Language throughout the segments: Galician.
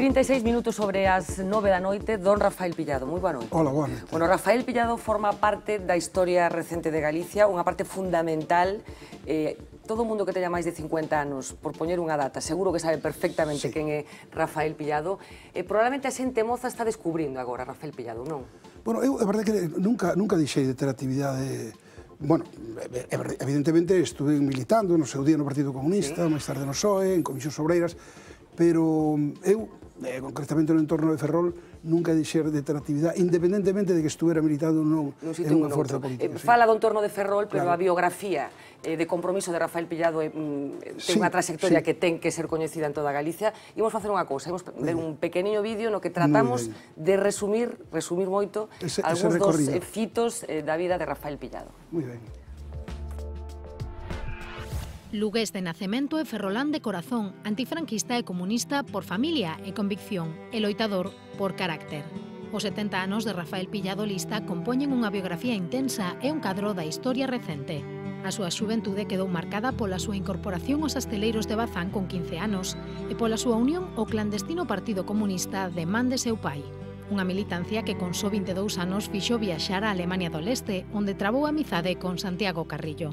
36 minutos sobre as 9 da noite, don Rafael Pillado. Moi boa noite. Hola, boa noite. Bueno, Rafael Pillado forma parte da historia recente de Galicia, unha parte fundamental. Todo o mundo que teña máis de 50 anos, por poñer unha data, seguro que sabe perfectamente quen é Rafael Pillado. Probablemente a xente moza está descubrindo agora Rafael Pillado, non? Bueno, eu, a verdade que nunca deixei de ter actividade. Bueno, evidentemente estuve militando no seu día no Partido Comunista, máis tarde no PSOE, en Comisións Obreiras, pero eu, concretamente no entorno de Ferrol, nunca deixei de ter actividade, independentemente de que estuvera militando ou non en unha forza política. Fala do entorno de Ferrol, pero a biografía de compromiso de Rafael Pillado ten unha trayectoria que ten que ser coñecida en toda Galicia. Imos facer unha cousa, imos ver un pequeniño vídeo no que tratamos de resumir moito algúns dos fitos da vida de Rafael Pillado. Moi ben. Lugués de nacemento e ferrolán de corazón, antifranquista e comunista por familia e convicción, e loitador por carácter. Os 70 anos de Rafael Pillado Lista compoñen unha biografía intensa e un cadro da historia recente. A súa xuventude quedou marcada pola súa incorporación aos asteleiros de Bazán con 15 anos e pola súa unión ao clandestino Partido Comunista de man de seu pai. Unha militancia que con só 22 anos fixo viaxar a Alemania do Leste, onde trabou amizade con Santiago Carrillo.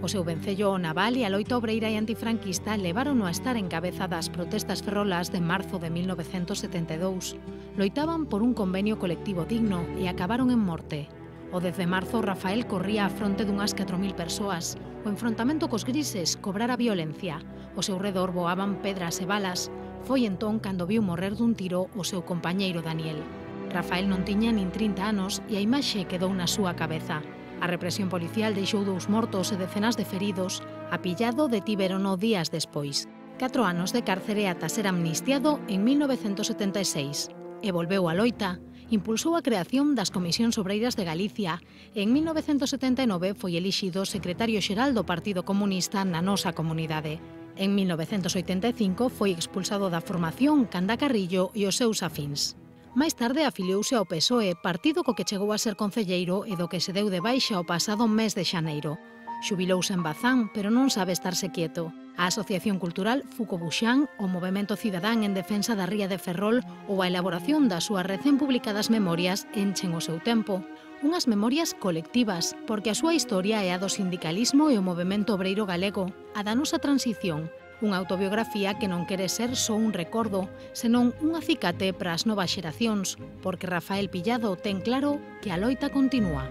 O seu vencello naval e a loita obreira e antifranquista levaron a estar en cabeza das protestas ferrolás de marzo de 1972. Loitaban por un convenio colectivo digno e acabaron en morte. O 10 de marzo, Rafael corría a fronte dunhas 4.000 persoas. O enfrontamento cos grises cobrara violencia. O seu redor voaban pedras e balas. Foi entón cando viu morrer dun tiro o seu compañeiro Daniel. Rafael non tiña nin 30 anos e a imaxe quedou na súa cabeza. A represión policial deixou 2 mortos e decenas de feridos. A Pillado detíverono días despois. 4 anos de cárcere ata ser amnistiado en 1976. E volveu á loita. Impulsou a creación das Comisións Obreiras de Galicia e en 1979 foi elixido secretario xeral do Partido Comunista na nosa comunidade. En 1985 foi expulsado da formación canda Carrillo e os seus afíns. Máis tarde afiliouse ao PSOE, partido co que chegou a ser concelleiro e do que se deu de baixa o pasado mes de xaneiro. Xubilouse en Bazán, pero non sabe estarse quieto. A Asociación Cultural Fuco Buxán, o Movemento Cidadán en defensa da ría de Ferrol ou a elaboración das súas recén publicadas memorias enchen o seu tempo. Unhas memorias colectivas, porque a súa historia é a do sindicalismo e o movemento obreiro galego, a da nosa transición. Unha autobiografía que non quere ser só un recordo, senón un acicate para as novas xeracións, porque Rafael Pillado ten claro que a loita continúa.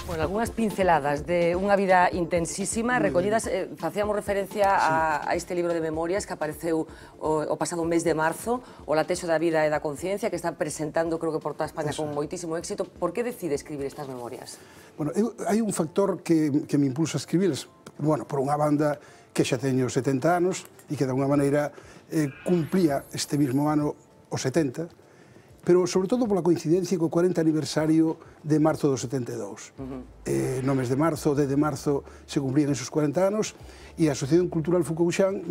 Bueno, algunhas pinceladas de unha vida intensísima, recollidas, facíamos referencia a este libro de memorias que apareceu o pasado mes de marzo, o Latexo da vida e da conciencia, que está presentando, creo que por toda España, con moitísimo éxito. Por que decide escribir estas memorias? Bueno, hai un factor que me impulsa a escribirlas. Bueno, por unha banda que xa teño 70 anos e que de alguna maneira cumplía este mismo ano os 70, pero sobre todo pola coincidencia co 40 aniversario de marzo do 72. No mes de marzo, o 10 de marzo, se cumplían esos 40 anos e a Asociación Cultural Fuco Buxán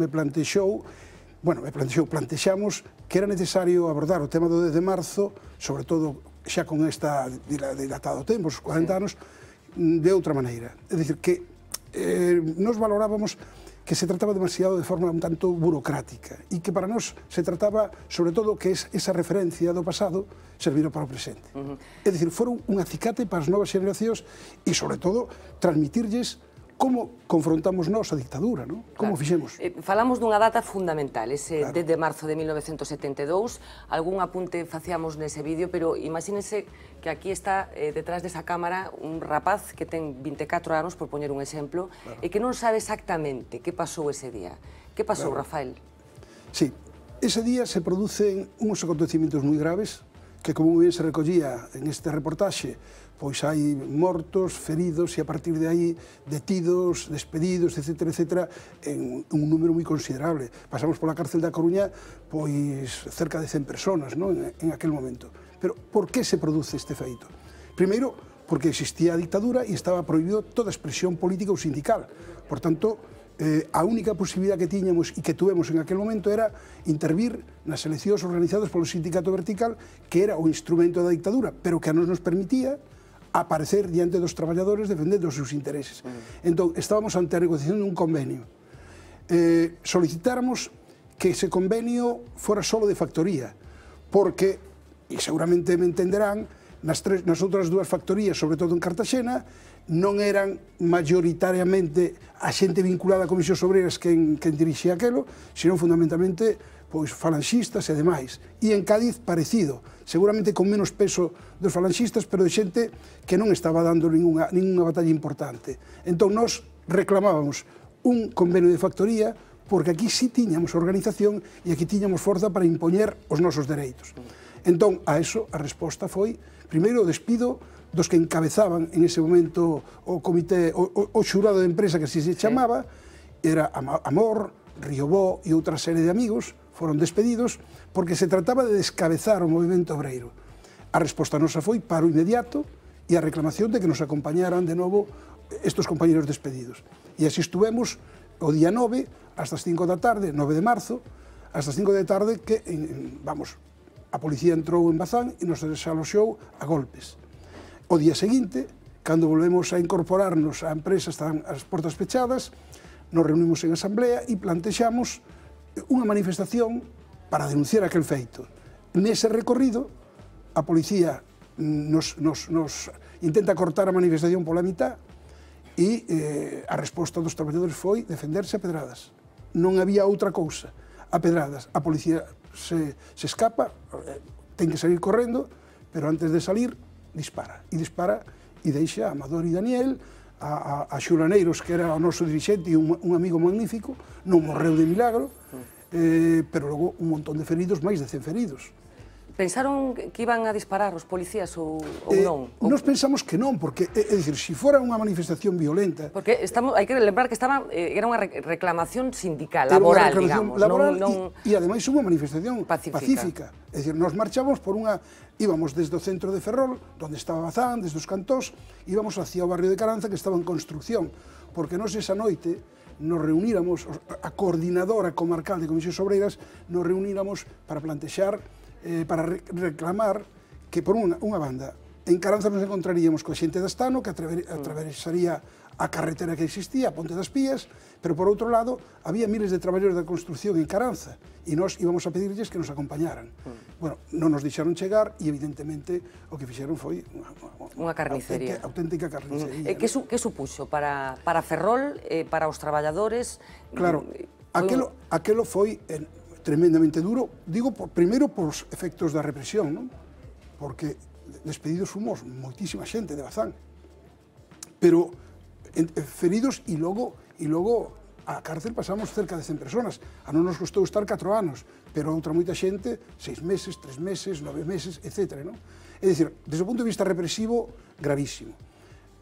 plantexamos que era necesario abordar o tema do 10 de marzo, sobre todo xa con esta dilatado tempo, os 40 anos, de outra maneira. É dicir, que nos valorábamos que se trataba demasiado de forma un tanto burocrática e que para nós se trataba, sobre todo, que esa referencia do pasado servira para o presente. É dicir, foron un acicate para as novas xeracións e, sobre todo, transmitirlles como confrontamos nós a dictadura, non? Como fixemos. Falamos dunha data fundamental, ese 10 de marzo de 1972. Algún apunte facíamos nese vídeo, pero imagínense que aquí está detrás desa cámara un rapaz que ten 24 anos, por poñer un exemplo, e que non sabe exactamente que pasou ese día. Que pasou, Rafael? Sí, ese día se producen uns acontecimientos moi graves, que como ben se recollía en este reportaxe, pois hai mortos, feridos e a partir de aí detidos, despedidos, etcétera, etcétera, en un número moi considerable. Pasamos pola cárcel da Coruña pois cerca de 100 personas, non? En aquel momento. Pero por que se produce este feito? Primeiro, porque existía a dictadura e estaba prohibido toda expresión política ou sindical. Por tanto, a única posibilidad que tiñamos e que tuvemos en aquel momento era intervir nas eleccións organizadas polo Sindicato Vertical, que era o instrumento da dictadura, pero que a nos permitía aparecer diante dos traballadores defendendo os seus intereses. Entón, estábamos ante a negociación dun convenio. Solicitáramos que ese convenio fora solo de factoría, porque, e seguramente me entenderán, nas outras dúas factorías, sobre todo en Cartaxena, non eran mayoritariamente a xente vinculada a Comisións Obreiras quen dirixía aquelo, sino fundamentalmente pois falanxistas e demais. E en Cádiz parecido, seguramente con menos peso dos falanxistas, pero de xente que non estaba dando ninguna batalla importante. Entón, nós reclamábamos un convenio de factoría porque aquí sí tiñamos organización e aquí tiñamos forza para impoñer os nosos dereitos. Entón, a eso, a resposta foi, primeiro, o despido dos que encabezaban en ese momento o comité, o xurado de empresa que así se chamaba, era Amor, Riobó e outra serie de amigos, foron despedidos porque se trataba de descabezar o movimento obreiro. A resposta nosa foi paro inmediato e a reclamación de que nos acompañaran de novo estos compañeros despedidos. E así estuvemos o día 9, hasta as 5 da tarde, 9 de marzo, hasta as 5 da tarde que, vamos, a policía entrou en Bazán e nos desaloxou a golpes. O día seguinte, cando volvemos a incorporarnos á empresa, están as portas pechadas, nos reunimos en asamblea e plantexamos unha manifestación para denunciar aquel feito. Nese recorrido, a policía nos intenta cortar a manifestación pola mitad e a resposta dos traballadores foi defenderse a pedradas. Non había outra cousa, a pedradas. A policía se escapa, ten que salir correndo, pero antes de salir, dispara. E dispara e deixa a Amador e Daniel, a Xuraneiros, que era o noso dirixente e un amigo magnífico, non morreu de milagro, pero logo un montón de feridos, máis de 100 feridos. Pensaron que iban a disparar os policías ou non? Nos pensamos que non, porque, é dicir, se fora unha manifestación violenta... Porque hai que lembrar que era unha reclamación sindical, laboral, digamos. E ademais unha manifestación pacífica. É dicir, nos marchamos por unha... Íbamos desde o centro de Ferrol, onde estaba Bazán, desde os cantós, íbamos hacia o barrio de Caranza, que estaba en construcción, porque nos esa noite nos reuníramos, a coordinadora comarcal de Comisións Obreiras, nos reuníramos para plantexar, para reclamar que, por unha banda, en Caranza nos encontraríamos coa xente da Estano, que atravesaría a carretera que existía, a Ponte das Pías, pero, por outro lado, había miles de traballadores da construcción en Caranza, e nós íbamos a pedirlles que nos acompañaran. Bueno, non nos deixaron chegar, e, evidentemente, o que fixeron foi unha carnicería. Auténtica carnicería. Que supuxo para Ferrol, para os traballadores? Claro, aquelo foi tremendamente duro, digo, primeiro, por os efectos da represión, non? Porque despedidos fomos moitísima xente de Bazán, pero feridos e logo a cárcel pasamos cerca de 100 personas. A non nos costou estar 4 anos, pero a outra moita xente 6 meses, 3 meses, 9 meses, etc. É dicir, desde o punto de vista represivo, gravísimo.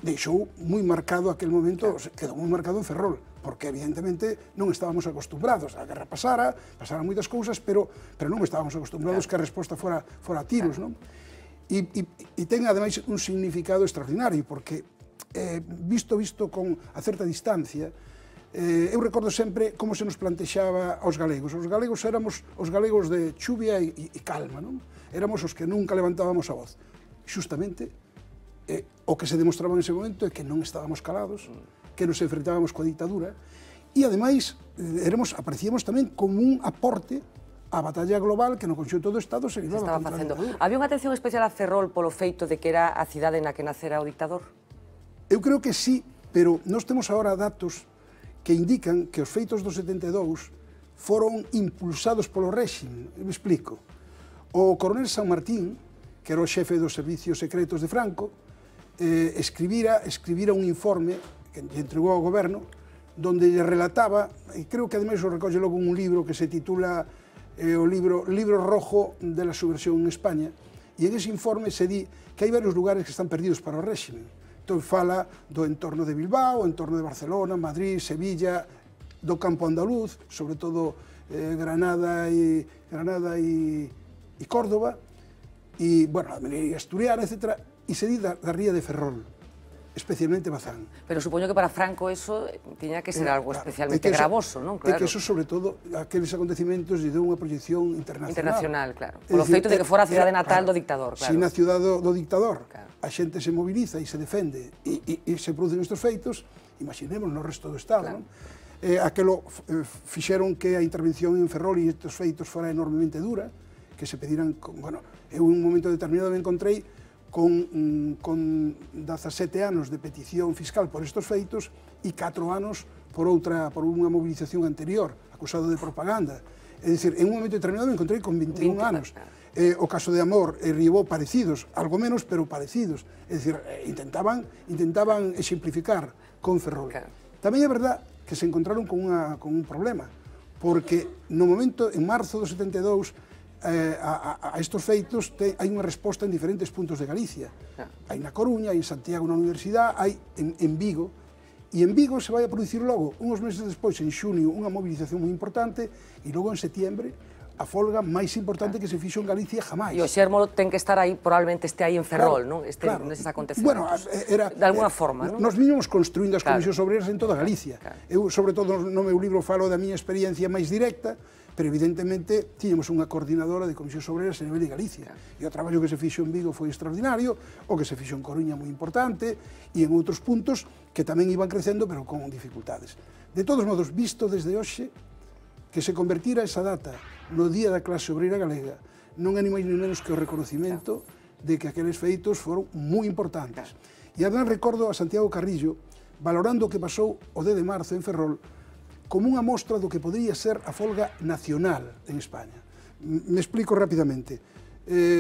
Deixou moi marcado aquel momento, quedou moi marcado en Ferrol, porque evidentemente non estábamos acostumbrados. A guerra pasaran moitas cousas, pero non estábamos acostumbrados que a resposta fora a tiros. E ten, ademais, un significado extraordinario, porque visto con a certa distancia, eu recordo sempre como se nos plantexaba aos galegos. Os galegos éramos os galegos de chuvia e calma, non? Éramos os que nunca levantábamos a voz. Xustamente, o que se demostraba en ese momento é que non estábamos calados, que nos enfrentábamos coa dictadura, e, ademais, aparecíamos tamén como un aporte a batalla global que no conxunto do Estado se libraba contra a dictadura. Había unha atención especial a Ferrol polo feito de que era a cidade na que nacera o dictador? Eu creo que sí, pero nós temos agora datos que indican que os feitos do 72 foron impulsados polo réxime. Me explico. O coronel San Martín, que era o xefe dos servicios secretos de Franco, escribira un informe que lle entregou ao goberno, donde lle relataba, e creo que ademais o recolle logo un libro que se titula o libro rojo de la subversión en España, e en ese informe se di que hai varios lugares que están perdidos para o réxime. Entón fala do entorno de Bilbao, o entorno de Barcelona, Madrid, Sevilla, do campo andaluz, sobre todo Granada e Córdoba, e, bueno, a Melilla asturiana, etc. E se di da ría de Ferrol, especialmente Bazán. Pero supoño que para Franco eso tiña que ser algo especialmente gravoso, non? É que eso, sobre todo, aqueles acontecimentos lle deu unha proyección internacional. Internacional, claro. Polo feito de que fora a cidade natal do dictador, claro. Si na cidade do dictador a xente se moviliza e se defende e se producen estes feitos, imaginemos no resto do Estado, non? aquelo fixeron que a intervención en Ferrol e estes feitos fora enormemente dura, que se pediran, bueno, eu en un momento determinado me encontrei con 17 anos de petición fiscal por estes feitos e 4 anos por unha movilización anterior, acusado de propaganda. É dicir, en un momento determinado me encontrei con 21 anos. O caso de Amor e Riobó parecidos, algo menos, pero parecidos. É dicir, intentaban exemplificar con Ferrol. Tamén é verdad que se encontraron con un problema, porque no momento, en marzo do 72, a estes feitos hai unha resposta en diferentes puntos de Galicia. Hai na Coruña, hai en Santiago na Universidade, hai en Vigo, e en Vigo se vai a producir logo, uns meses despois, en xunio, unha movilización moi importante, e logo en setiembre, a folga máis importante que se fixo en Galicia jamais. E o xermo ten que estar aí, probablemente este aí en Ferrol, non? Neses acontecementos. Bueno, de alguna forma, non? Nos viñamos construindo as comisións obreras en toda Galicia. Eu, sobre todo, no meu libro falo da miña experiencia máis directa, pero evidentemente tiñamos unha coordinadora de comisións obreras a nivel de Galicia. E o traballo que se fixo en Vigo foi extraordinario, o que se fixo en Coruña moi importante, e en outros puntos que tamén iban crecendo, pero con dificultades. De todos modos, visto desde hoxe, que se convertira esa data no Día da Clase Obreira Galega, non é ni máis ni menos que o reconocimento de que aqueles feitos foron moi importantes. E además recordo a Santiago Carrillo valorando o que pasou o 10 de marzo en Ferrol como unha mostra do que podría ser a folga nacional en España. Me explico rapidamente.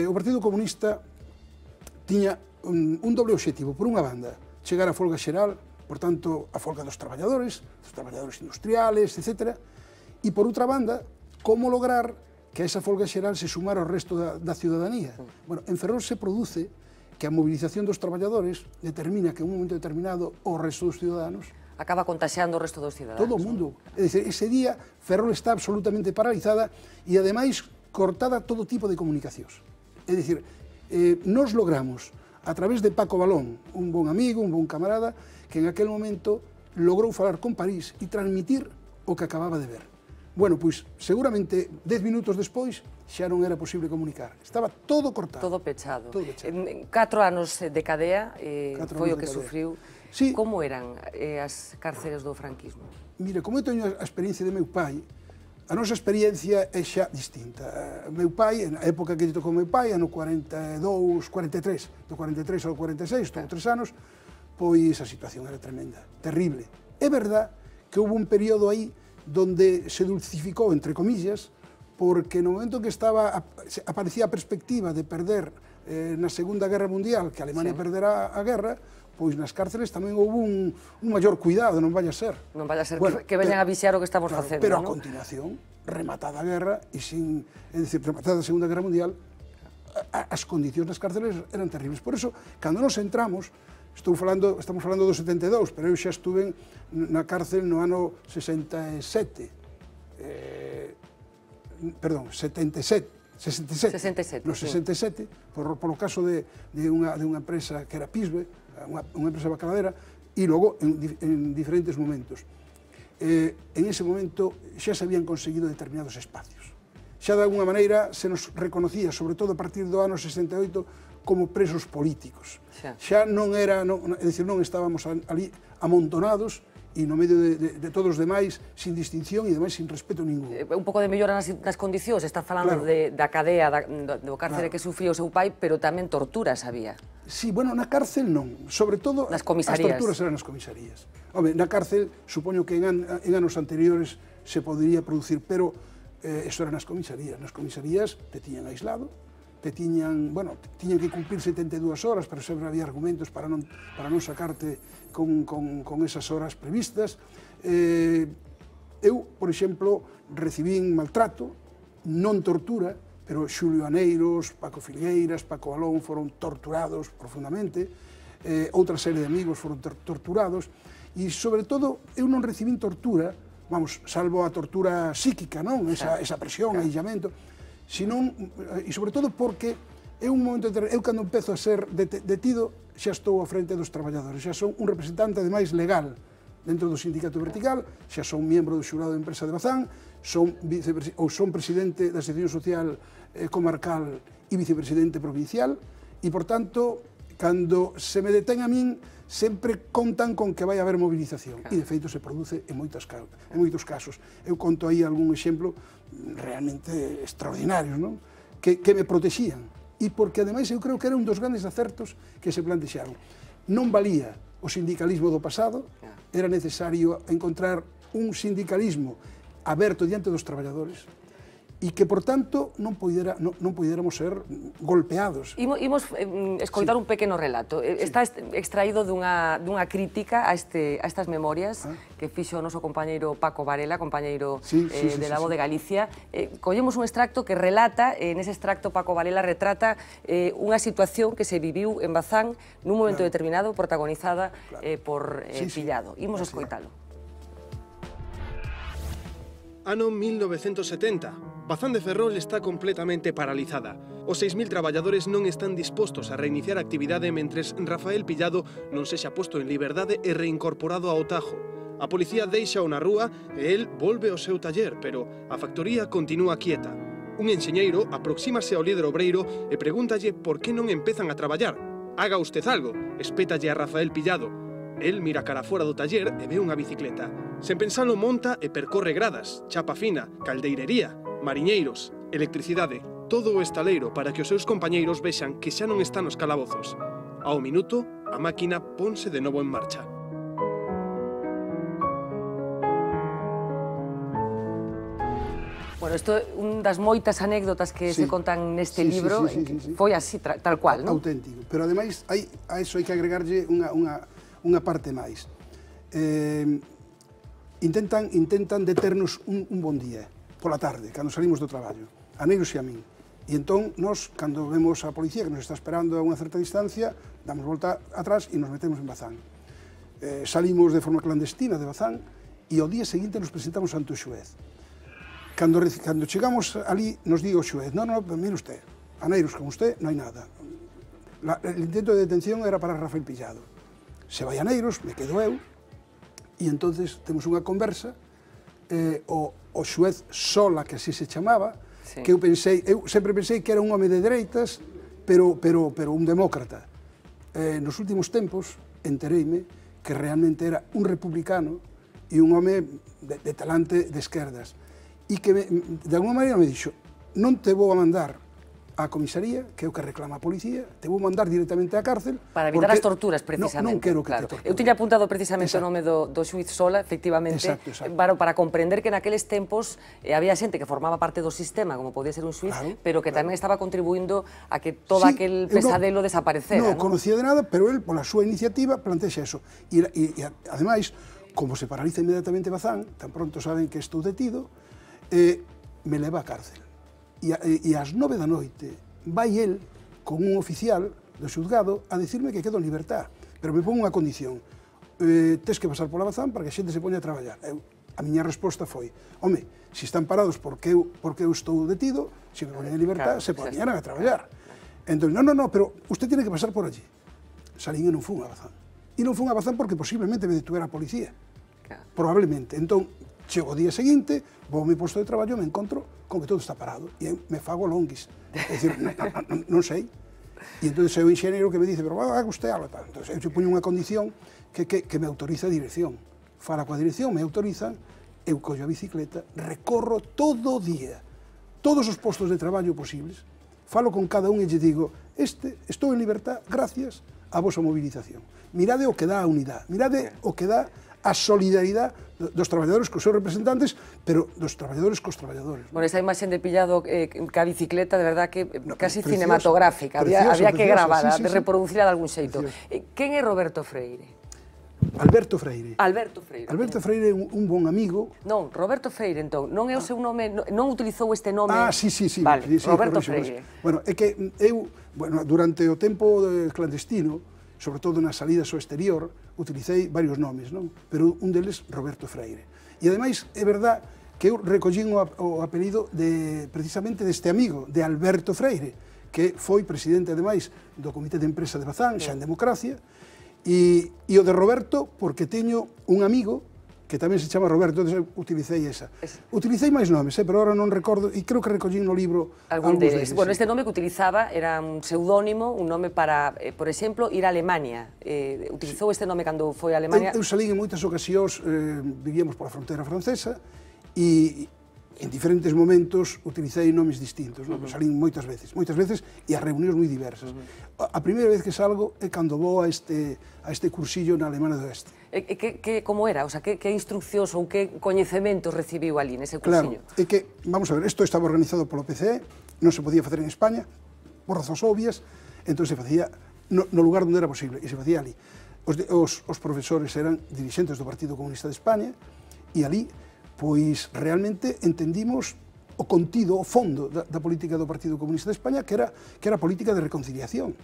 O Partido Comunista tiña un doble obxectivo. Por unha banda, chegar á folga xeral, por tanto, a folga dos traballadores industriales, etc. E por outra banda, como lograr que a esa folga xeral se sumara ao resto da ciudadanía. Bueno, en Ferrol se produce que a movilización dos traballadores determina que en un momento determinado o resto dos ciudadanos acaba contaxeando o resto dos cidadanos. Todo o mundo. É dicir, ese día Ferrol está absolutamente paralizada e, ademais, cortada todo tipo de comunicacións. É dicir, nos logramos, a través de Paco Balón, un bon amigo, un bon camarada, que en aquel momento logrou falar con París e transmitir o que acababa de ver. Bueno, pois, seguramente, 10 minutos despois, xa non era posible comunicar. Estaba todo cortado. Todo pechado. 4 anos de cadea foi o que sufriu. Como eran as cárceres do franquismo? Mire, como eu teño a experiencia de meu pai, a nosa experiencia é xa distinta. Meu pai, na época que lle tocou meu pai, ano 42, 43, do 43 ao 46, estou 3 anos, pois a situación era tremenda, terrible. É verdad que houve un período aí donde se dulcificou, entre comillas, porque no momento que aparecía a perspectiva de perder na Segunda Guerra Mundial, que Alemania perderá a guerra, pois nas cárceles tamén houve un maior cuidado, non vaya a ser. Non vaya a ser que veñan a viciar o que estamos facendo, pero a continuación, rematada a guerra, é dicir, rematada a Segunda Guerra Mundial, as condicións nas cárceles eran terribles. Por eso, cando nos entramos, estamos falando do 72, pero eu xa estuve na cárcel no ano 67, perdón, 67, no 67, polo caso de unha empresa que era Pisbe, unha empresa bacaladera, e logo en diferentes momentos. En ese momento xa se habían conseguido determinados espacios. Xa de alguna maneira se nos reconocía, sobre todo a partir do ano 68, como presos políticos. Xa non era, é dicir, non estábamos ali amontonados e no medio de todos os demais, sin distinción e demais sin respeto ningún. Un pouco de mellora nas condicións, está falando da cadea, do cárcere que sufriu o seu pai, pero tamén torturas había. Sí, bueno, na cárcel non, sobre todo as torturas eran nas comisarías. Home, na cárcel, supoño que en anos anteriores se podría producir, pero eso era nas comisarías. Nas comisarías te tiñan aislado, tiñan que cumplir 72 horas, pero sempre había argumentos para non sacarte con esas horas previstas. Eu, por exemplo, recibín maltrato, non tortura, pero Xulio Aneiros, Paco Filgueiras, Paco Balón foron torturados profundamente, outra serie de amigos foron torturados, e, sobre todo, eu non recibín tortura, vamos, salvo a tortura psíquica, non? Esa presión, aillamento, e sobre todo porque eu cando empezo a ser detido xa estou á frente dos traballadores, xa son un representante ademais legal dentro do sindicato vertical, xa son membro do xurado de empresa de Bazán, son presidente da sección social comarcal e vicepresidente provincial, e por tanto, cando se me detén a min, sempre contan con que vai haber movilización. E, de feito, se produce en moitos casos. Eu conto aí algún exemplo realmente extraordinarios, non? Que me protexían. E porque, ademais, eu creo que era un dos grandes acertos que se plantexaron. Non valía o sindicalismo do pasado, era necesario encontrar un sindicalismo aberto diante dos traballadores, e que, por tanto, non poidéramos ser golpeados. Imos escoitar un pequeno relato. Está extraído dunha crítica a estas memorias que fixo o noso compañeiro Paco Varela, compañeiro de La Voz de Galicia. Collemos un extracto que relata, nese extracto Paco Varela retrata unha situación que se viviu en Bazán nun momento determinado, protagonizada por Pillado. Imos escoitalo. Ano 1970. Bazán de Ferrol está completamente paralizada. Os 6.000 traballadores non están dispostos a reiniciar a actividade mentres Rafael Pillado non sexa posto en liberdade e reincorporado ao Tajo. A policía deixa-o na rúa e el volve ao seu taller, pero a factoría continúa quieta. Un enxeñeiro aproxímase ao líder obreiro e pregúntalle por que non empezan a traballar. Haga usted algo, espétalle a Rafael Pillado. El mira cara fora do taller e ve unha bicicleta. Sen pensalo monta e percorre gradas, chapa fina, caldeirería, mariñeiros, electricidade, todo o estaleiro para que os seus compañeiros vexan que xa non están nos calabozos. Ao minuto, a máquina ponse de novo en marcha. Bueno, isto é un das moitas anécdotas que se contan neste libro. Foi así, tal cual, non? Auténtico. Pero, ademais, a iso hai que agregarlle unha parte máis. Intentan deternos un bon día, pola tarde, cando salimos do traballo, a Negros e a min. E entón, nós, cando vemos a policía que nos está esperando a unha certa distancia, damos volta atrás e nos metemos en Bazán. Salimos de forma clandestina de Bazán e ao día seguinte nos presentamos ante o xuez. Cando chegamos ali, nos digo o xuez, non, mire usted, a Negros con usted non hai nada. El intento de detención era para Rafael Pillado. Se vai a Negros, me quedo eu, e entonces temos unha conversa, o xuez Sola, que así se chamaba, que eu sempre pensei que era un home de dereitas, pero un demócrata. Nos últimos tempos entereime que realmente era un republicano e un home de talante de esquerdas, e que de alguma maneira me dixo, non te vou a mandar á comisaría, que é o que reclama a policía, te vou mandar directamente á cárcel. Para evitar as torturas, precisamente. Non quero que te torturen. Eu tiña apuntado precisamente o nome do xuiz Sola, efectivamente, para comprender que naqueles tempos había xente que formaba parte do sistema, como podía ser un xuiz, pero que tamén estaba contribuindo a que todo aquel pesadelo desaparecera. Non conocía de nada, pero él, pola súa iniciativa, plantexa eso. E, ademais, como se paraliza inmediatamente Bazán, tan pronto saben que estou detido, me leva á cárcel. E ás 9 da noite vai el con un oficial do xuzgado a dicirme que quedo en libertad, pero me pon unha condición, tes que pasar pola Bazán para que a xente se poña a traballar. A miña resposta foi, home, se están parados porque eu estou detido, se me poñen en libertad, se poñeran a traballar. Entón, non, pero usted tiene que pasar por allí. Salín e non fun a Bazán. E non fun a Bazán porque posiblemente me detuvera a policía. Probablemente. Entón, chego o día seguinte, vou ao meu posto de traballo e me encontro con que todo está parado. E me fago longuis. É dicir, non sei. E entón é o enxeñeiro que me dice, pero haga usted algo. Entón, eu poño unha condición que me autoriza a dirección. Fala coa dirección, me autorizan, eu collo a bicicleta, recorro todo o día, todos os postos de traballo posibles, falo con cada un e lle digo, estou en libertad gracias á vosa movilización. Mirade o que dá a unidade, mirade o que dá a solidaridade dos traballadores cos seus representantes, pero dos traballadores cos traballadores. Bueno, esa imaxen de Pillado ca bicicleta, de verdad que casi cinematográfica, había que gravarla, de reproducirla de algún xeito. Quen é Roberto Freire? Alberto Freire. Alberto Freire. Alberto Freire é un bon amigo. Non, Roberto Freire, entón, non é o seu nome, non utilizou este nome... Sí. Vale, Roberto Freire. Bueno, é que eu, durante o tempo clandestino, sobre todo nas salidas ao exterior, utilicei varios nomes, non? Pero un deles, Roberto Freire. E, ademais, é verdad que eu recollín o apelido precisamente deste amigo, de Alberto Freire, que foi presidente, ademais, do Comité de Empresa de Bazán, xa en democracia, e o de Roberto, porque teño un amigo que tamén se chama Roberto, entón utilicei esa. Utilicei máis nomes, pero ahora non recordo, e creo que recollín no libro algúns deles. Bueno, este nome que utilizaba era un pseudónimo, un nome para, por exemplo, ir a Alemania. Utilizou este nome cando foi a Alemania? Eu salín en moitas ocasións, vivíamos pola fronteira francesa, e en diferentes momentos utilicei nomes distintos, salín moitas veces, e a reunións moi diversas. A primeira vez que salgo é cando vou a este cursillo na Alemania do Oeste. Como era? O sea, que instruccións ou que coñecementos recibiu ali nese cursillo? Claro, é que, vamos a ver, isto estaba organizado polo PCE, non se podía facer en España, por razóns obvias, entón se facía no lugar onde era posible, e se facía ali. Os profesores eran dirixentes do Partido Comunista de España, e ali pois realmente entendimos o contido, o fondo da política do Partido Comunista de España, que era política de reconciliación.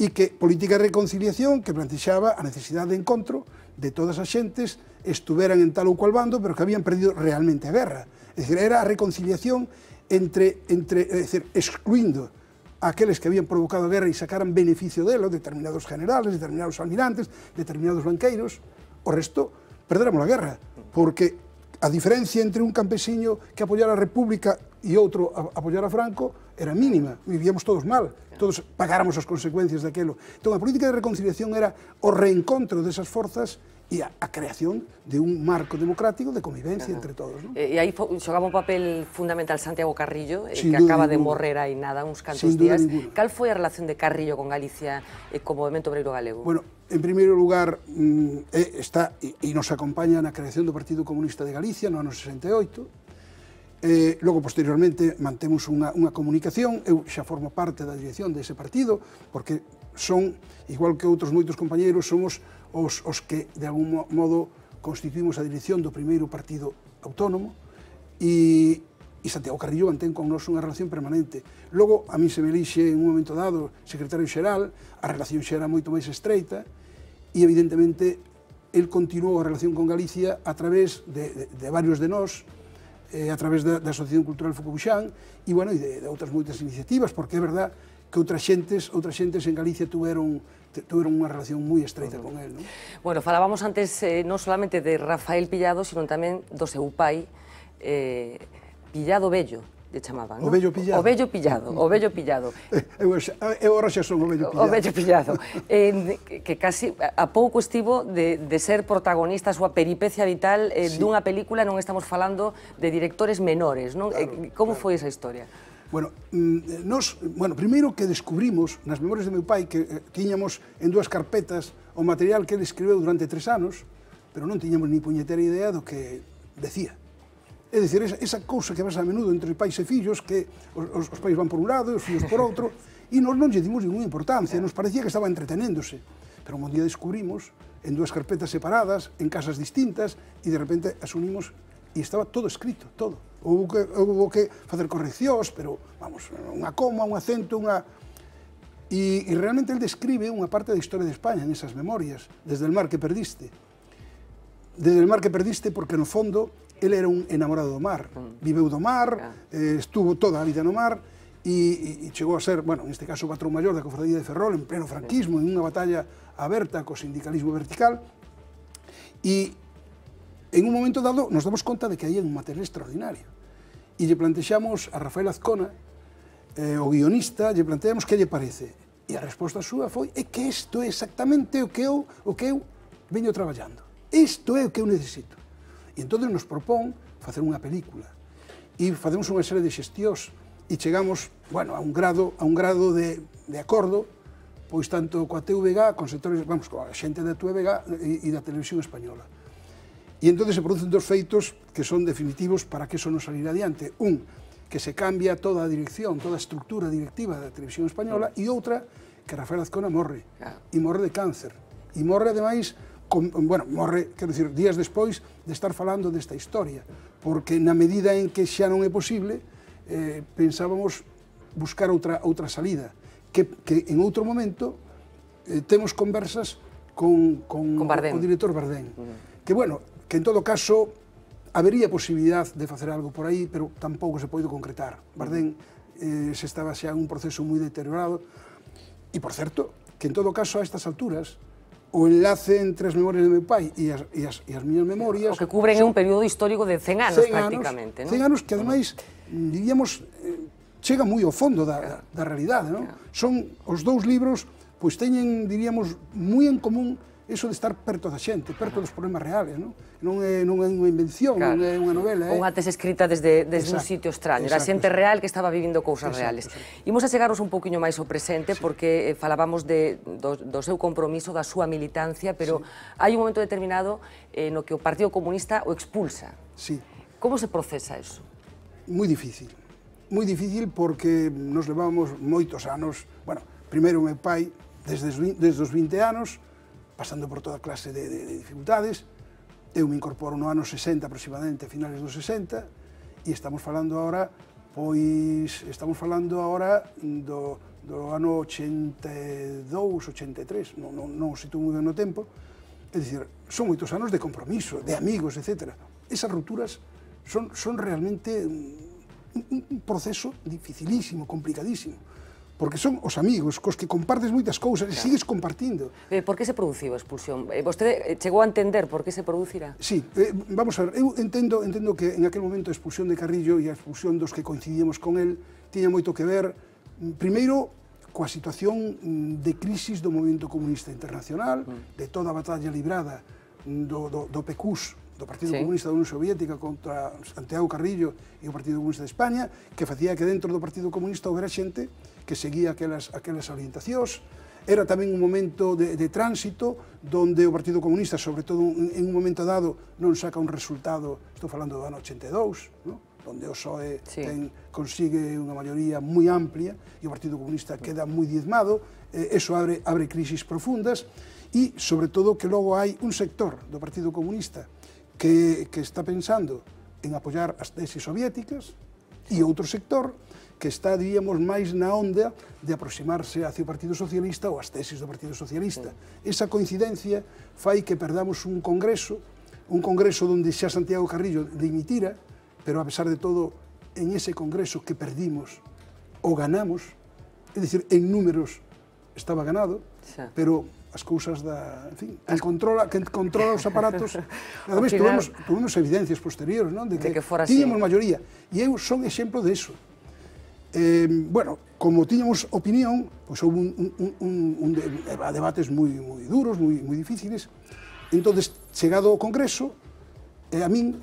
E que política de reconciliación que plantexaba a necesidade de encontro de todas as xentes estuveran en tal ou cual bando, pero que habían perdido realmente a guerra. É dicir, era a reconciliación excluindo a aqueles que habían provocado a guerra e sacaran beneficio delo, determinados generales, determinados almirantes, determinados banqueiros, o resto perderamos a guerra, porque a diferencia entre un campesiño que apoyara a República e outro apoyara a Franco era mínima, vivíamos todos mal, todos pagáramos as consecuencias daquelo. Entón, a política de reconciliación era o reencontro desas forzas e a creación de un marco democrático de convivencia entre todos. E aí xogaba un papel fundamental Santiago Carrillo, que acaba de morrer aí nada, uns cantos días. Cal foi a relación de Carrillo con Galicia e co movemento obreiro galego? Bueno, en primeiro lugar, está e nos acompaña na creación do Partido Comunista de Galicia no ano 68. Logo, posteriormente, mantemos unha comunicación. Eu xa formo parte da dirección dese partido, porque son, igual que outros moitos compañeiros, somos os que, de algún modo, constituímos a dirección do primeiro partido autónomo, e Santiago Carrillo mantén con nós unha relación permanente. Logo, a mí se me elixe en un momento dado secretario xeral, a relación xa era moito máis estreita, e evidentemente el continuou a relación con Galicia a través de varios de nós, a través da Asociación Cultural Foucault-Buxán, e de outras moitas iniciativas, porque é verdad que outras xentes en Galicia tuveron unha relación moi estreita con él. Bueno, falábamos antes non solamente de Rafael Pillado, sino tamén do seu pai, Pillado Bello, lle chamaban, non? O Bello Pillado. O Bello Pillado, o Bello Pillado. Eu agora xa son o Bello Pillado. O Bello Pillado, que casi a pouco estivo de ser protagonista a súa peripecia vital dunha película, non estamos falando de directores menores, non? Como foi esa historia? Bueno, primeiro que descubrimos nas memorias de meu pai que tiñamos en dúas carpetas o material que ele escribeu durante 3 anos, pero non tiñamos ni puñetera idea do que decía. É dicir, esa cousa que pasa a menudo entre pais e fillos, que os pais van por un lado e os fillos por outro, e nós non lle dimos ninguna importancia, nos parecía que estaba entretenéndose. Pero un día descubrimos, en dúas carpetas separadas, en casas distintas, e de repente asumimos, e estaba todo escrito, todo. Houve que facer correccións, pero, vamos, unha coma, un acento, unha... E realmente el describe unha parte da historia de España en esas memorias, desde el mar que perdiste. Desde el mar que perdiste porque, no fondo, ele era un enamorado do mar. Viveu do mar, estuvo toda a vida no mar, e chegou a ser, bueno, neste caso, patrón maior da Cofradía de Ferrol, en pleno franquismo, en unha batalla aberta co sindicalismo vertical, e en un momento dado nos damos conta de que hai un material extraordinario. E lle plantexamos a Rafael Azcona, o guionista, lle planteamos que lle parece. E a resposta súa foi que isto é exactamente o que eu veño traballando. Isto é o que eu necesito. E entón nos propón facer unha película. E facemos unha serie de xestións e chegamos, bueno, a un grado de acordo, pois tanto coa TVG, con sectores, vamos, coa xente da TVG e da televisión española. E entón se producen dos feitos que son definitivos para que eso non salir adiante. Un, que se cambia toda a dirección, toda a estructura directiva da televisión española, e outra, que Rafael Azcona morre, e morre de cáncer. E morre, ademais, morre, quero dicir, días despois de estar falando desta historia, porque na medida en que xa non é posible, pensábamos buscar outra salida, que en outro momento temos conversas con o director Bardén, que, bueno, que en todo caso habería posibilidad de facer algo por aí, pero tampouco se pode concretar. Bardén se estaba xa en un proceso moi deteriorado, e, por certo, que en todo caso a estas alturas o enlace entre as memorias do meu pai e as miñas memorias... O que cubren é un período histórico de 100 anos, prácticamente, non? 100 anos que, ademais, diríamos, chega moi ao fondo da realidade, non? Son os dous libros, pois teñen, diríamos, moi en común eso de estar perto da xente, perto dos problemas reales, non? Non é unha invención, non é unha novela, Unha tes escrita desde un sitio extraño, era xente real que estaba vivindo cousas reales. Imos a chegarnos un pouquiño máis ao presente, porque falábamos do seu compromiso, da súa militancia, pero hai un momento determinado no que o Partido Comunista o expulsa. Sí. Como se procesa eso? Moi difícil porque nos levábamos moitos anos, bueno, primeiro o meu pai, desde os 20 anos, pasando por toda clase de dificultades. Eu me incorporo no ano 60 aproximadamente, a finales dos 60, e estamos falando agora do ano 82, 83, non o situo moi ben no tempo. É dicir, son moitos anos de compromiso, de amigos, etc. Esas rupturas son realmente un proceso dificilísimo, complicadísimo, porque son os amigos cos que compartes moitas cousas e sigues compartindo. Por que se produciu a expulsión? Vostede chegou a entender por que se producirá? Sí, vamos a ver, eu entendo que en aquel momento a expulsión de Carrillo e a expulsión dos que coincidíamos con el tiña moito que ver, primeiro, coa situación de crisis do movimento comunista internacional, de toda a batalla librada do PQS, do Partido Comunista da Unión Soviética contra Santiago Carrillo e o Partido Comunista de España, que facía que dentro do Partido Comunista houbera xente que seguía aquelas orientacións. Era tamén un momento de tránsito donde o Partido Comunista, sobre todo en un momento dado, non saca un resultado, estou falando do ano 82, donde o PSOE consigue unha maioría moi amplia e o Partido Comunista queda moi diezmado. Eso abre crisis profundas e, sobre todo, que logo hai un sector do Partido Comunista que está pensando en apoiar as tesis soviéticas e outro sector que está, diríamos, máis na onda de aproximarse hacia o Partido Socialista ou as tesis do Partido Socialista. Esa coincidencia fai que perdamos un congreso onde xa Santiago Carrillo dimitira, pero a pesar de todo, en ese congreso que perdimos, o ganamos, é dicir, en números estaba ganado, pero as cousas en fin, que controla os aparatos. Ademais, tuvemos evidencias posteriores, non? De que tiñamos maioría. E eu son exemplo de eso. Bueno, como tiñamos opinión, pois houve debates moi duros, moi difíciles. Entón, chegado ao Congreso, a min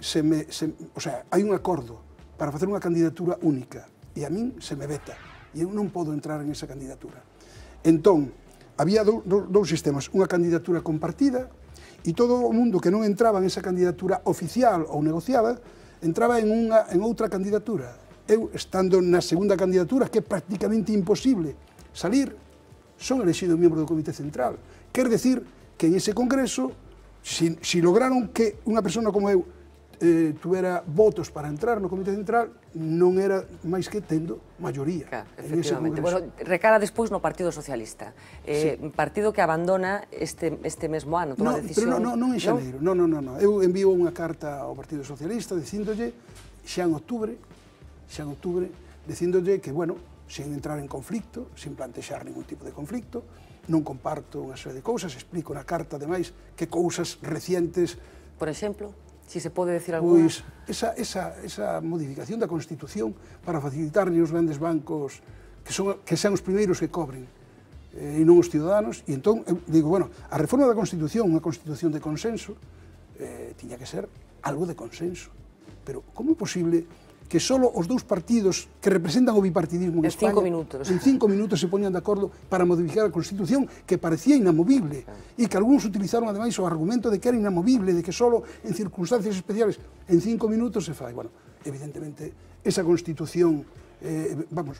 hai un acordo para facer unha candidatura única, e a min se me veta, e eu non podo entrar en esa candidatura. Entón, había dous sistemas, unha candidatura compartida, e todo o mundo que non entraba en esa candidatura oficial ou negociada, entraba en outra candidatura. Eu, estando na segunda candidatura, que é prácticamente imposible salir, son elegido miembro do Comité Central. Quer decir que en ese congreso, si lograron que unha persona como eu tuvera votos para entrar no Comité Central, non era máis que tendo maioría en ese congreso. Bueno, recala despois no Partido Socialista, partido que abandona este mesmo ano, toma a decisión... Pero non en xaneiro, non. Eu envío unha carta ao Partido Socialista dicíndolle, xa en outubro, dicíndolle que, bueno, sen entrar en conflicto, sen plantexar ningún tipo de conflicto, non comparto unha serie de cousas, explico na carta, ademais, que cousas recientes... Por exemplo? Si se pode decir alguna... Pois, esa modificación da Constitución para facilitarle aos grandes bancos que sean os primeiros que cobren e non os ciudadanos, e entón, eu digo, bueno, a reforma da Constitución, unha Constitución de consenso, tiña que ser algo de consenso. Pero como é posible que só os dous partidos que representan o bipartidismo en España en 5 minutos se poñan de acordo para modificar a Constitución, que parecía inamovible, e que algúns utilizaron ademais o argumento de que era inamovible, de que só en circunstancias especiales en 5 minutos se fai. Bueno, evidentemente, esa Constitución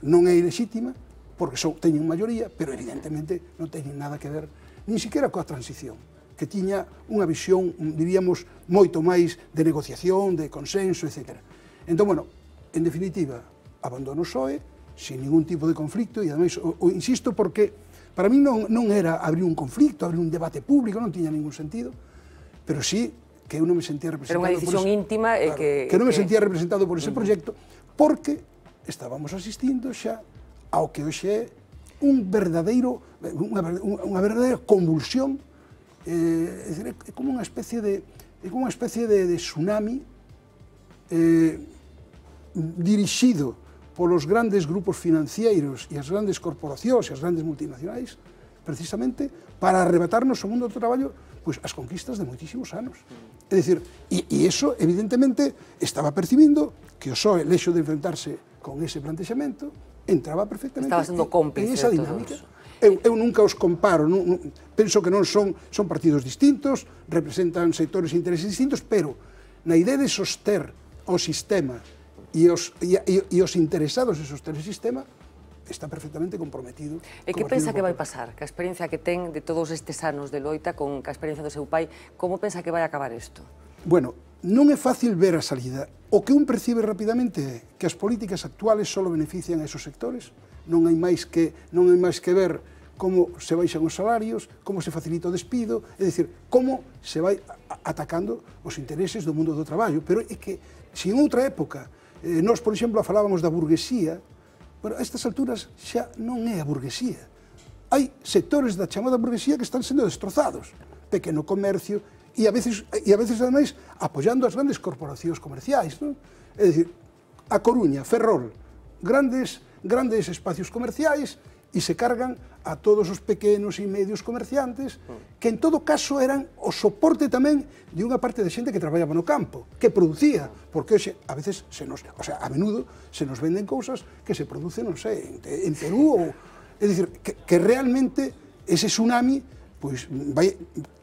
non é ilexítima, porque teñen maioría, pero evidentemente non teñen nada que ver, nin siquiera coa transición, que tiña unha visión, diríamos, moito máis de negociación, de consenso, etc. Entón, bueno, en definitiva, abandono o PSOE, sin ningún tipo de conflicto, e ademais, insisto, porque para mí non era abrir un conflicto, abrir un debate público, non tiña ningún sentido, pero sí que eu non me sentía representado... Era unha decisión íntima que non me sentía representado por ese proxecto, porque estábamos asistindo xa ao que hoxe é unha verdadeira convulsión É como unha especie de tsunami dirixido polos grandes grupos financeiros e as grandes corporacións e as grandes multinacionais, precisamente para arrebatarnos ao mundo do traballo pois, as conquistas de moitísimos anos. É dicir, e iso, evidentemente, estaba percibindo que o PSOE, lexo de enfrentarse con ese plantexamento, entraba perfectamente en esa dinámica. Eu nunca os comparo, penso que non son partidos distintos, representan sectores e intereses distintos, pero na idea de soster o sistema e os interesados de soster o sistema está perfectamente comprometido. E que pensa que vai pasar? Que a experiencia que ten de todos estes anos de loita con a experiencia do seu pai, como pensa que vai acabar isto? Bueno, non é fácil ver a salida. O que un percibe rapidamente é que as políticas actuales só benefician a esos sectores, non hai máis que ver como se baixan os salarios, como se facilita o despido, é dicir, como se vai atacando os intereses do mundo do traballo. Pero é que, se en outra época, nós, por exemplo, falábamos da burguesía, pero a estas alturas xa non é a burguesía. Hai sectores da chamada burguesía que están sendo destrozados. Pequeno comercio, e a veces ademais, apoiando as grandes corporacións comerciais. Non? É dicir, a Coruña, Ferrol, grandes espacios comerciais e se cargan a todos os pequenos e medios comerciantes que en todo caso eran o soporte tamén de unha parte de xente que traballaba no campo, que producía, porque hoxe a veces a menudo se nos venden cousas que se producen, non sei, en Perú, é dicir, que realmente ese tsunami pois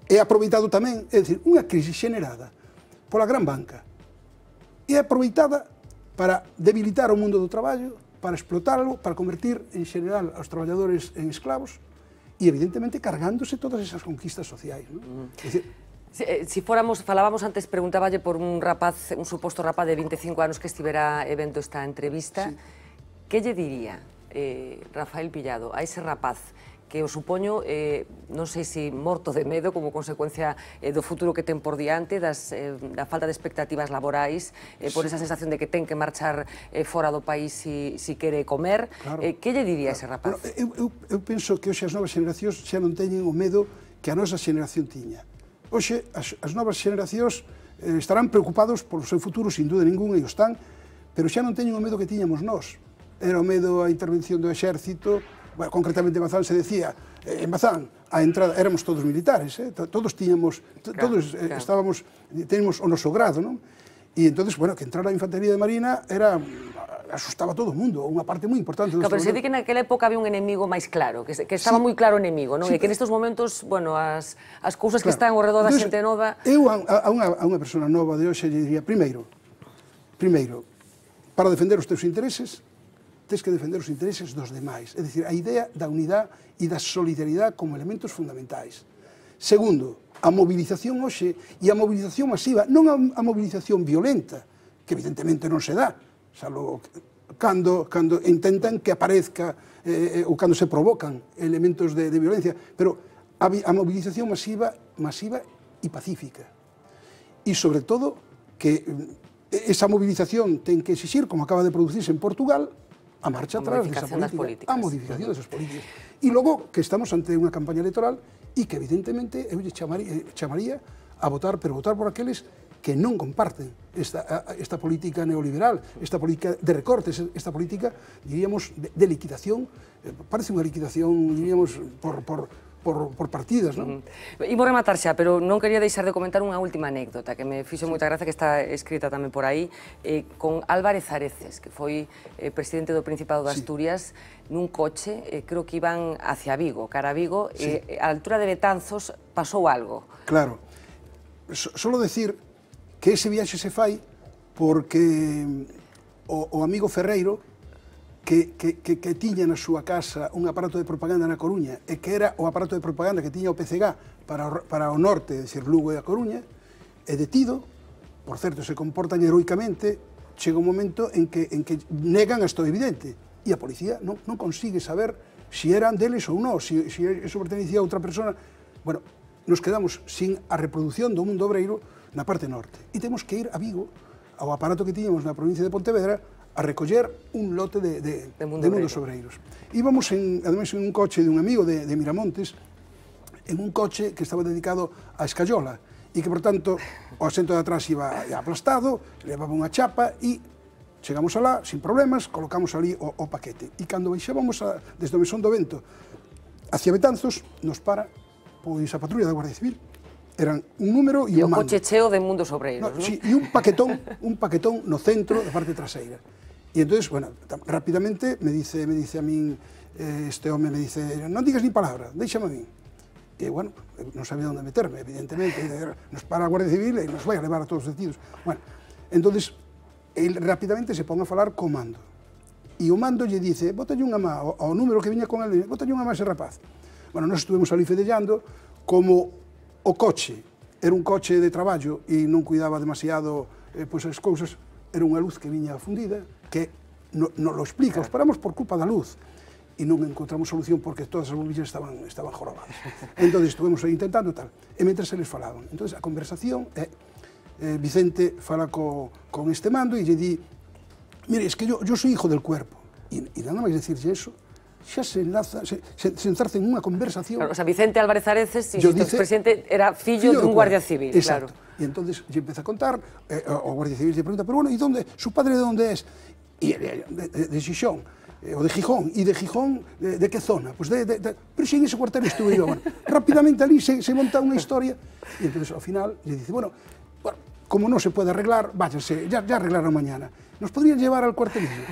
é aproveitado tamén, é dicir, unha crise xenerada pola gran banca, é aproveitada para debilitar o mundo do traballo, para explotarlo, para convertir en xeral aos traballadores en esclavos e evidentemente cargándose todas esas conquistas sociais. Non? Si falábamos antes, preguntáballe por un suposto rapaz de 25 anos que estivera vendo esta entrevista, que lle diría Rafael Pillado a ese rapaz que o supoño, non sei se morto de medo como consecuencia do futuro que ten por diante, da falta de expectativas laborais, por esa sensación de que ten que marchar fora do país se quere comer. Que lle diría a ese rapaz? Eu penso que hoxe as novas xeneracións xa non teñen o medo que a nosa xeneración tiña. Hoxe as novas xeneracións estarán preocupados polo seu futuro, sin dúda ninguna, e o están, pero xa non teñen o medo que tiñamos nós. Era o medo a intervención do exército. Bueno, concretamente en Mazán se decía, en Mazán, a entrada, éramos todos militares, todos tiñamos, teníamos o noso grado, non? E entonces, bueno, que entrara a infantería de Marina asustaba a todo o mundo, unha parte moi importante. Pero se di que naquela época había un enemigo máis claro, que estaba moi claro o enemigo, non? E que nestes momentos, bueno, as cousas que están ao redor da xente nova... Eu a unha persona nova de hoxe lle diría, primeiro, para defender os teus intereses, tens que defender os intereses dos demais. É dicir, a idea da unidade e da solidaridade como elementos fundamentais. Segundo, a mobilización hoxe e a mobilización masiva, non a mobilización violenta, que evidentemente non se dá, salvo cando intentan que aparezca ou cando se provocan elementos de violencia, pero a mobilización masiva e pacífica. E, sobre todo, que esa mobilización ten que exixir, como acaba de producirse en Portugal, a marcha atrás desa política, a modificación desas políticas. E logo que estamos ante unha campaña electoral e que evidentemente eu lle chamaría a votar, pero votar por aqueles que non comparten esta política neoliberal, esta política de recortes, esta política, diríamos, de liquidación, parece unha liquidación, diríamos, por partidas, non? Imos rematar xa, pero non quería deixar de comentar unha última anécdota que me fixo moita gracia, que está escrita tamén por aí, con Álvarez Areces, que foi presidente do Principado de Asturias, nun coche, creo que iban hacia Vigo, cara a Vigo, e a altura de Betanzos pasou algo. Claro. Solo decir que ese viaxe se fai porque o amigo Ferreiro, que tiña na súa casa un aparato de propaganda na Coruña e que era o aparato de propaganda que tiña o PCG para o norte, é dicir, Lugo e a Coruña, é detido, por certo, se comportan heroicamente, chega un momento en que negan isto evidente, e a policía non consigue saber se eran deles ou non, se eso pertenecía a outra persona. Bueno, nos quedamos sin a reproducción do mundo obreiro na parte norte, e temos que ir a Vigo, ao aparato que tiñamos na provincia de Pontevedra, a recoller un lote de mundos obreiros. Íbamos, ademais, en un coche de un amigo de Miramontes, en un coche que estaba dedicado a escayola e que, por tanto, o asento de atrás iba aplastado, levaba unha chapa e chegamos alá, sin problemas, colocamos ali o paquete. E cando baixábamos desde o Mesón do Vento hacia Betanzos, nos para pois a patrulla da Guardia Civil. Eran un número e un mando. E o coche cheo de mundos obreiros, non? Sí, e un paquetón no centro da parte traseira. E entón, bueno, rapidamente me dice a min, este home me dice, non digas ni palabra, déixame a min. E, bueno, non sabía onde meterme, evidentemente, nos para a Guardia Civil e nos vai a levar a todos os detidos. Bueno, entón, ele rapidamente se pon a falar co mando. E o mando lle dice, bótalle unha má, ao número que viña con ele, bótalle unha má ese rapaz. Bueno, nós estuvemos ali fedellando, como o coche era un coche de traballo e non cuidaba demasiado pois as cousas, era unha luz que viña fundida, que non lo explica, os paramos por culpa da luz e non encontramos solución porque todas as bombillas estaban jorobadas. Entón, estuvemos aí intentando tal, e mentre se les falaban. Entón, a conversación é, Vicente fala con este mando e lle di, mire, es que yo soy hijo del cuerpo. E nada máis decirlle eso, xa se enlaza, se enzarza en unha conversación. Claro, o sea, Vicente Álvarez Areces, insisto, o presidente, era fillo dun guardia civil. Exacto. Claro. E entonces lle empeza a contar, o guardia civil lle pregunta, pero bueno, e donde, su padre de onde es? E de Xixón, o de Gijón, e de Gijón, de que zona? Pues pero si en ese cuartel estuve yo. Bueno, rápidamente ali se monta unha historia, e entonces ao final lle dice, bueno, como non se pode arreglar, váyanse, ya arreglaron mañana. Nos podrían llevar al cuartelillo.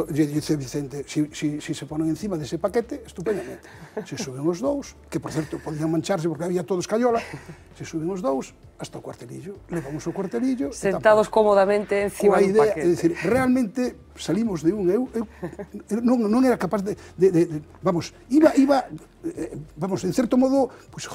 Dice Vicente, si se ponen encima dese paquete, estupendamente. Se suben os dous, que por certo podían mancharse porque había todo escayola, se suben os dous hasta o cuartelillo, levamos o cuartelillo... Sentados cómodamente encima dun paquete. É dicir, realmente salimos de un... non era capaz de... Vamos, iba, vamos, en certo modo, pues,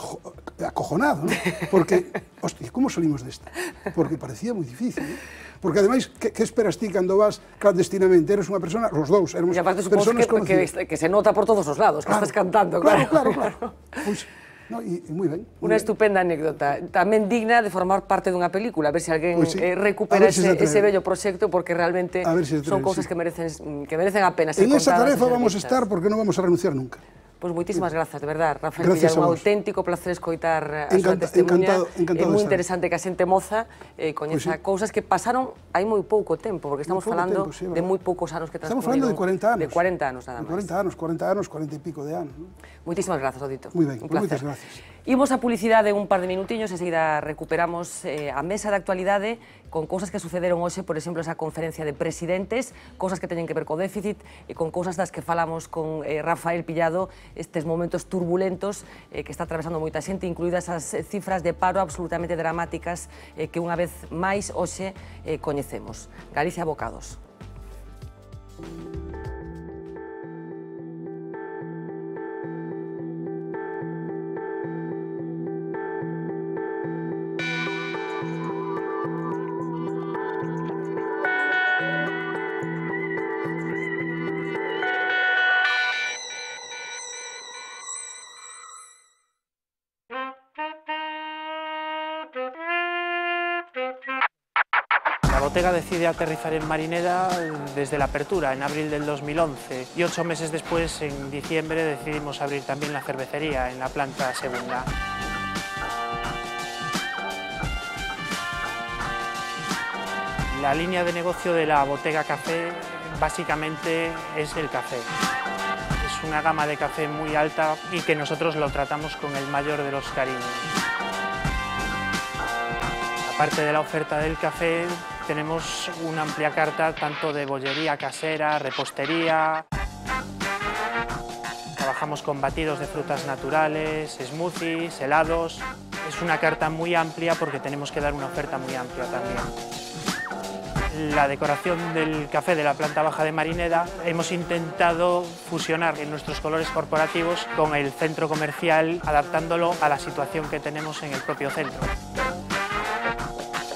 acojonado, ¿no? Porque, hostia, como salimos desta? Porque parecía moi difícil, ¿no? Porque, ademais, que esperas ti cando vas clandestinamente? Eres unha persona, os dous, éramos personas conocidas. Que se nota por todos os lados, que estás cantando, claro. Claro. Pois, moi ben. Unha estupenda anécdota, tamén digna de formar parte dunha película, a ver se alguén recupera ese bello proxecto, porque realmente son cousas que merecen a pena ser contadas. En esa tarefa vamos a estar porque non vamos a renunciar nunca. Pois moitísimas grazas, de verdad, Rafael Pillado, un auténtico placer escoitar a súa testemunha. É moi interesante que a xente moza coñeza cousas que pasaron hai moi pouco tempo, porque estamos falando de moi poucos anos que transcurriron. Estamos falando de 40 anos. De 40 anos, nada máis. 40 anos, 40 e pico de anos. Moitísimas grazas, Odito. Moi ben, moitas grazas. Imos a publicidade un par de minutiños, enseguida recuperamos a mesa de actualidade con cousas que sucederon hoxe, por exemplo, esa conferencia de presidentes, cousas que teñen que ver co déficit e con cousas das que falamos con Rafael Pillado, estes momentos turbulentos que está atravesando moita xente, incluídas as cifras de paro absolutamente dramáticas que unha vez máis hoxe coñecemos. Galicia Abocados. La Bottega decide aterrizar en Marineda desde la apertura, en abril del 2011, y 8 meses después, en diciembre, decidimos abrir también la cervecería en la planta segunda. La línea de negocio de la Bottega Café básicamente es el café. Es una gama de café muy alta y que nosotros lo tratamos con el mayor de los cariños. Aparte de la oferta del café, tenemos una amplia carta tanto de bollería casera, repostería. Trabajamos con batidos de frutas naturales, smoothies, helados. Es una carta muy amplia porque tenemos que dar una oferta muy amplia también. La decoración del café de la planta baja de Marineda hemos intentado fusionar en nuestros colores corporativos con el centro comercial, adaptándolo a la situación que tenemos en el propio centro.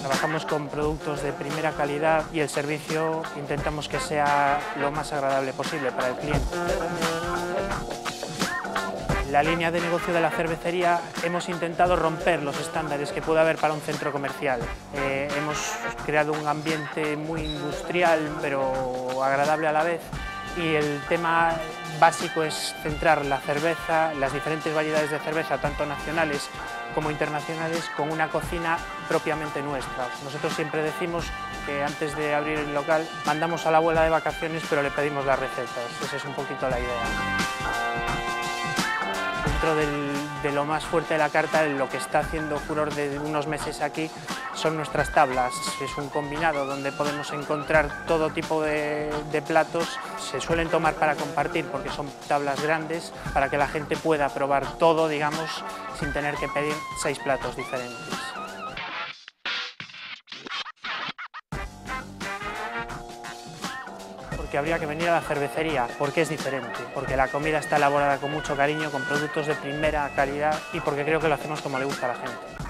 Trabajamos con productos de primera calidad y el servicio intentamos que sea lo más agradable posible para el cliente. En la línea de negocio de la cervecería hemos intentado romper los estándares que puede haber para un centro comercial. Hemos creado un ambiente muy industrial pero agradable a la vez Y el tema básico es centrar la cerveza, las diferentes variedades de cerveza, tanto nacionales como internacionales, con una cocina propiamente nuestra. Nosotros siempre decimos que antes de abrir el local mandamos a la abuela de vacaciones, pero le pedimos las recetas. Esa es un poquito la idea. Dentro de lo más fuerte de la carta, lo que está haciendo furor de unos meses aquí son nuestras tablas. Es un combinado donde podemos encontrar todo tipo de platos. Se suelen tomar para compartir porque son tablas grandes, para que la gente pueda probar todo, digamos, sin tener que pedir 6 platos diferentes. Que habría que venir a la cervecería, porque es diferente, porque la comida está elaborada con mucho cariño, con productos de primera calidad y porque creo que lo hacemos como le gusta a la gente.